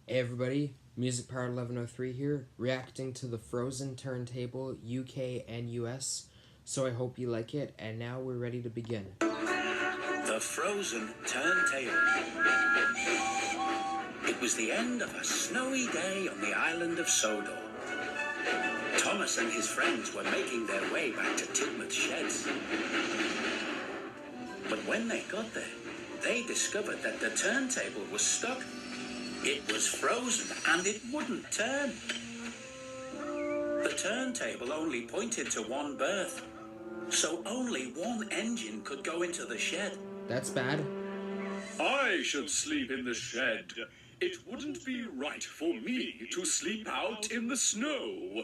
Hey everybody, Music Power 1103 here, reacting to the Frozen Turntable UK and US, so I hope you like it, and now we're ready to begin. The Frozen Turntable. It was the end of a snowy day on the island of Sodor. Thomas and his friends were making their way back to Tidmouth's sheds. But when they got there, they discovered that the turntable was stuck. It was frozen and it wouldn't turn. The turntable only pointed to one berth, so only one engine could go into the shed. That's bad. I should sleep in the shed. It wouldn't be right for me to sleep out in the snow.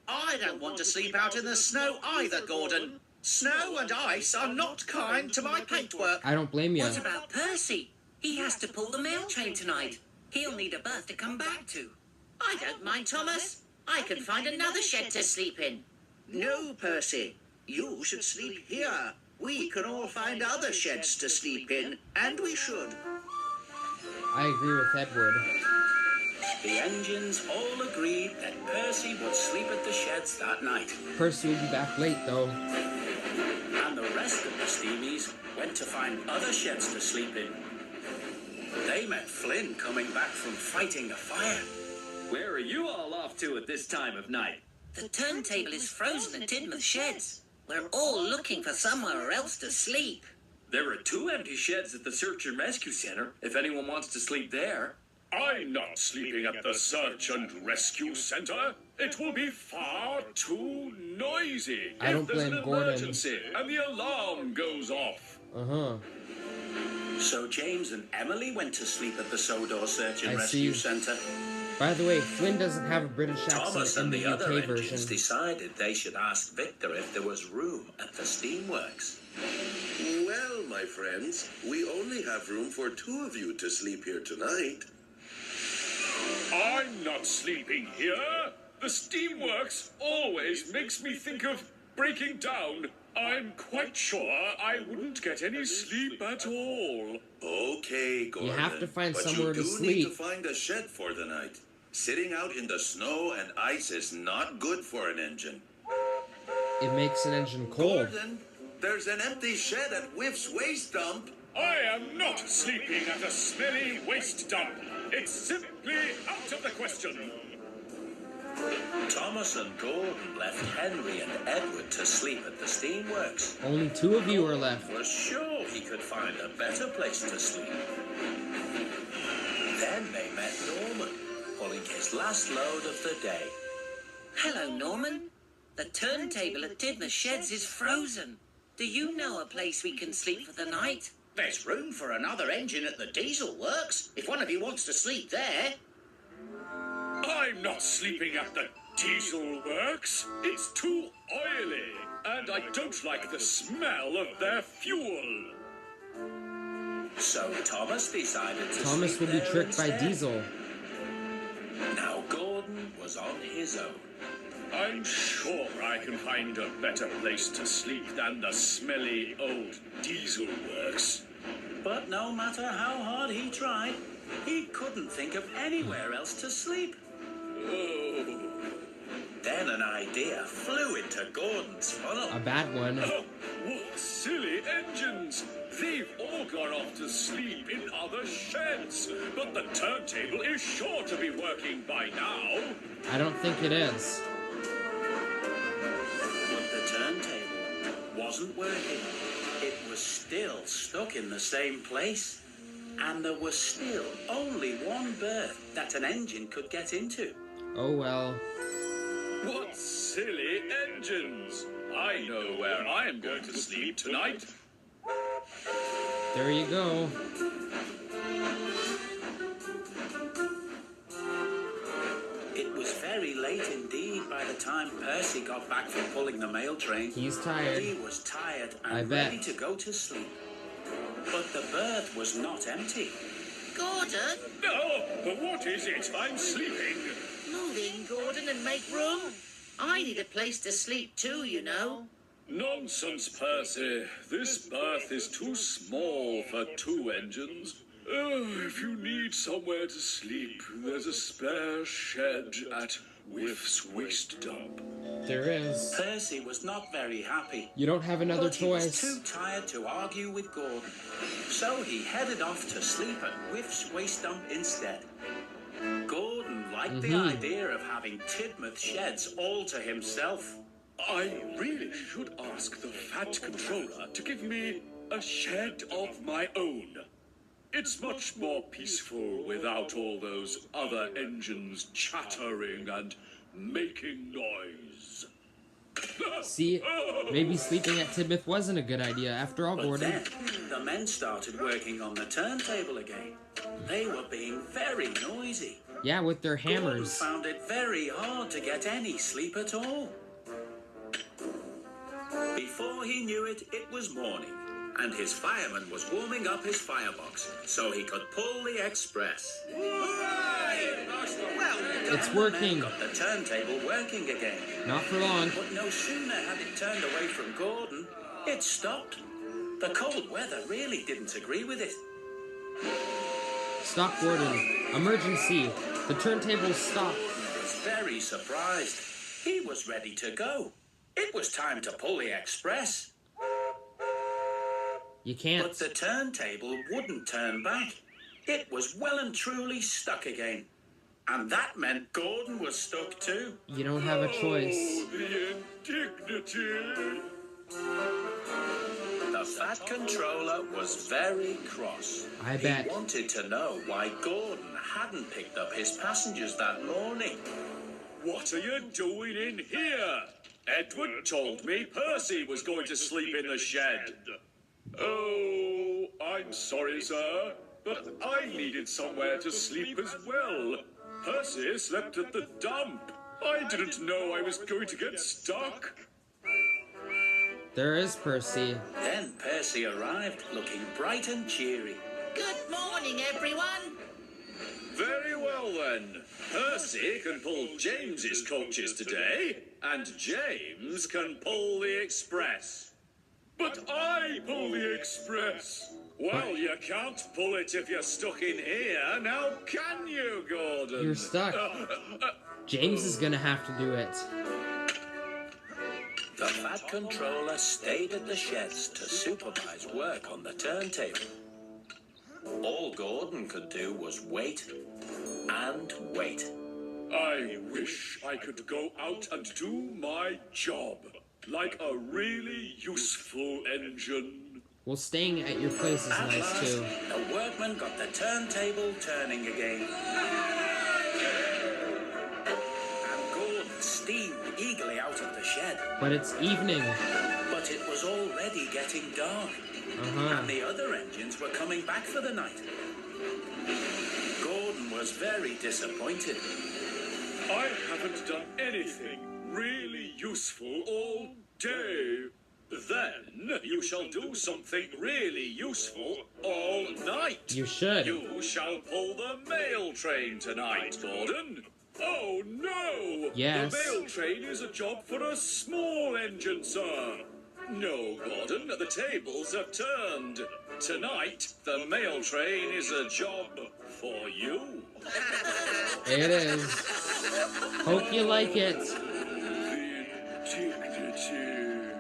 I don't want to sleep out in the snow either, Gordon. Snow and ice are not kind to my paintwork. I don't blame you. What about Percy? He has to pull the mail train tonight. He'll need a berth to come back to. I don't mind, Thomas. I can find another shed to sleep in. No, Percy. You should sleep here. We can all find other sheds to sleep in, and we should. I agree with Edward. The engines all agreed that Percy would sleep at the sheds that night. Percy will be back late though. And the rest of the Steamies went to find other sheds to sleep in. They met Flynn coming back from fighting a fire. Where are you all off to at this time of night? The turntable is frozen at Tidmouth sheds. We're all looking for somewhere else to sleep. There are 2 empty sheds at the Search and Rescue Center, if anyone wants to sleep there. I'm not sleeping at the Search and Rescue Center. It will be far too noisy. I don't if there's blame an Gordon. emergency and the alarm goes off. So James and Emily went to sleep at the Sodor Search and I Rescue see. Center. By the way, Flynn doesn't have a British Thomas accent in and the the other UK engines version. decided they should ask Victor if there was room at the steamworks. Well, my friends, we only have room for 2 of you to sleep here tonight. I'm not sleeping here. The steamworks always makes me think of breaking down. I'm quite sure I wouldn't get any sleep at all. Okay, Gordon. You have to find but somewhere to you do sleep. need to find a shed for the night. Sitting out in the snow and ice is not good for an engine. It makes an engine cold. Gordon, there's an empty shed at Whiff's waste dump. I am not sleeping at a smelly waste dump. It's simply out of the question. Thomas and Gordon left Henry and Edward to sleep at the steamworks. Only 2 of you are left. Was sure he could find a better place to sleep. Then they met Norman, pulling his last load of the day. Hello, Norman. The turntable at Tidmouth sheds is frozen. Do you know a place we can sleep for the night? There's room for another engine at the diesel works, if one of you wants to sleep there. I'm not sleeping at the diesel works. It's too oily, and I don't like the smell of their fuel. So Thomas decided to Thomas sleep will be there tricked by instead. Diesel. Now Gordon was on his own. I'm sure I can find a better place to sleep than the smelly old diesel works. But no matter how hard he tried, he couldn't think of anywhere else to sleep. Oh, Then an idea flew into Gordon's funnel. A bad one. oh, what silly engines! They've all gone off to sleep in other sheds, but the turntable is sure to be working by now. I don't think it is. But the turntable wasn't working. It was still stuck in the same place. And there was still only one berth that an engine could get into. Oh well. What silly engines! I know where I'm going to sleep tonight. There you go. It was very late indeed by the time Percy got back from pulling the mail train. He's tired. He was tired I and bet. ready to go to sleep. But the berth was not empty. Gordon, No, what is it? I'm sleeping. move in, Gordon, and make room. I need a place to sleep too, you know. Nonsense, Percy. This berth is too small for 2 engines. If you need somewhere to sleep, there's a spare shed at Whiff's Waste Dump. There is. Percy was not very happy. You don't have another But he was choice. too tired to argue with Gordon. So he headed off to sleep at Whiff's Waste Dump instead. Gordon liked the idea of having Tidmouth sheds all to himself. I really should ask the Fat Controller to give me a shed of my own. It's much more peaceful without all those other engines chattering and making noise. See, maybe sleeping at Tidmouth wasn't a good idea after all, But Gordon. then, the men started working on the turntable again. They were being very noisy. Yeah, with their Gordon hammers. found it very hard to get any sleep at all. Before he knew it, it was morning, and his fireman was warming up his firebox so he could pull the express. Well, It's working. got the turntable working again. Not for long. But no sooner had it turned away from Gordon, it stopped. The cold weather really didn't agree with it. Stop, Gordon. Emergency. The turntable stopped. Gordon was very surprised. He was ready to go. It was time to pull the express. You But can't. the turntable wouldn't turn back. It was well and truly stuck again. And that meant Gordon was stuck too. You don't have a choice. Oh, the indignity! The Fat Controller was very cross. I bet. He wanted to know why Gordon hadn't picked up his passengers that morning. What are you doing in here? Edward told me Percy was going to sleep in the shed. Oh, I'm sorry, sir, but I needed somewhere to sleep as well. Percy slept at the dump. I didn't know I was going to get stuck. There is Percy. Then Percy arrived, looking bright and cheery. Good morning, everyone. Very well then. Percy can pull James's coaches today, and James can pull the express. But I pull the express. Well, you can't pull it if you're stuck in here, now can you, Gordon? You're stuck. James is gonna have to do it. The Fat Controller stayed at the sheds to supervise work on the turntable. All Gordon could do was wait and wait. I wish I could go out and do my job, like a really useful engine. Well, staying at your place is At nice last, too. the workmen got the turntable turning again. And Gordon steamed eagerly out of the shed. But it's evening. But it was already getting dark. And the other engines were coming back for the night. Gordon was very disappointed. I haven't done anything really useful all day. Then you shall do something really useful all night. You should. You shall pull the mail train tonight, Gordon. Oh, no! Yes. The mail train is a job for a small engine, sir. No, Gordon, the tables have turned. Tonight, the mail train is a job for you. It is. Hope you like it. The indignity.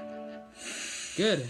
Good.